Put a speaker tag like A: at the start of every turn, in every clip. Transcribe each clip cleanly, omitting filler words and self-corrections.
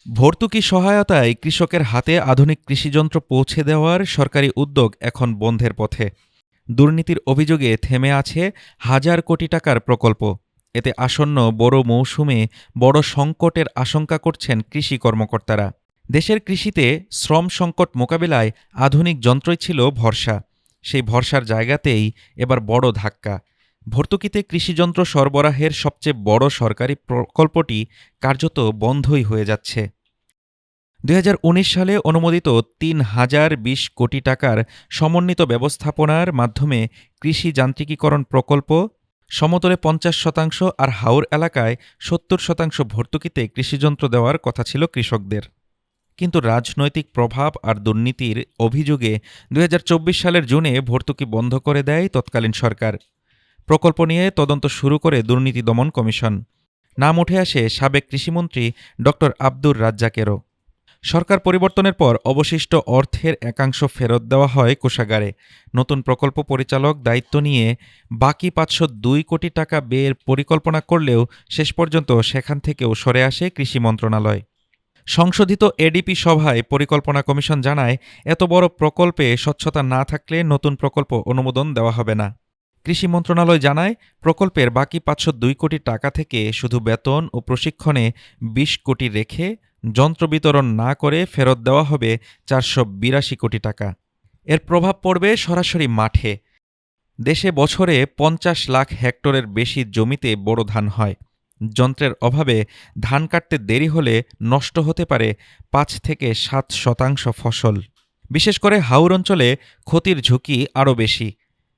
A: ভর্তুকি সহায়তায় কৃষকের হাতে আধুনিক কৃষিযন্ত্র পৌঁছে দেওয়ার সরকারি উদ্যোগ এখন বন্ধের পথে। দুর্নীতির অভিযোগে থেমে আছে হাজার কোটি টাকার প্রকল্প। এতে আসন্ন বড় মৌসুমে বড় সংকটের আশঙ্কা করছেন কৃষি কর্মকর্তারা। দেশের কৃষিতে শ্রম সংকট মোকাবিলায় আধুনিক যন্ত্রই ছিল ভরসা। সেই ভরসার জায়গাতেই এবার বড় ধাক্কা। ভর্তুকিতে কৃষিযন্ত্র সরবরাহের সবচেয়ে বড় সরকারি প্রকল্পটি কার্যত বন্ধই হয়ে যাচ্ছে। ২০১৯ সালে অনুমোদিত ৩,০২০ কোটি টাকার সমন্বিত ব্যবস্থাপনার মাধ্যমে কৃষি যান্ত্রিকীকরণ প্রকল্প, সমতলে ৫০% আর হাওর এলাকায় ৭০% ভর্তুকিতে কৃষিযন্ত্র দেওয়ার কথা ছিল কৃষকদের। কিন্তু রাজনৈতিক প্রভাব আর দুর্নীতির অভিযোগে ২০২৪ সালের জুনে ভর্তুকি বন্ধ করে দেয় তৎকালীন সরকার। প্রকল্প নিয়ে তদন্ত শুরু করে দুর্নীতি দমন কমিশন। নাম উঠে আসে সাবেক কৃষিমন্ত্রী ড. আব্দুর রাজ্জাকেরও। সরকার পরিবর্তনের পর অবশিষ্ট অর্থের একাংশ ফেরত দেওয়া হয় কোষাগারে। নতুন প্রকল্প পরিচালক দায়িত্ব নিয়ে বাকি ৫০২ কোটি টাকা ব্যয়ের পরিকল্পনা করলেও শেষ পর্যন্ত সেখান থেকেও সরে আসে কৃষি মন্ত্রণালয়। সংশোধিত এডিপি সভায় পরিকল্পনা কমিশন জানায়, এত বড় প্রকল্পে স্বচ্ছতা না থাকলে নতুন প্রকল্প অনুমোদন দেওয়া হবে না। কৃষি মন্ত্রণালয় জানায়, প্রকল্পের বাকি ৫০২ কোটি টাকা থেকে শুধু বেতন ও প্রশিক্ষণে ২০ কোটি রেখে যন্ত্র বিতরণ না করে ফেরত দেওয়া হবে ৪৮২ কোটি টাকা। এর প্রভাব পড়বে সরাসরি মাঠে। দেশে বছরে ৫০ লাখ হেক্টরের বেশি জমিতে বোরো ধান হয়। যন্ত্রের অভাবে ধান কাটতে দেরি হলে নষ্ট হতে পারে ৫ থেকে ৭% ফসল। বিশেষ করে হাওর অঞ্চলে ক্ষতির ঝুঁকি আরও বেশি।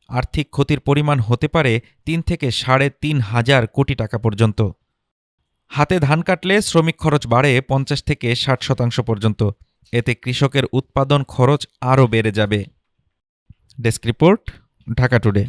A: আর্থিক ক্ষতির পরিমাণ হতে পারে ৩ থেকে ৩.৫ কোটি টাকা পর্যন্ত। হাতে ধান কাটলে শ্রমিক খরচ বাড়ে ৫০ থেকে ৬০% পর্যন্ত। এতে কৃষকের উৎপাদন খরচ আরও বেড়ে যাবে। Desk report, Dhaka today.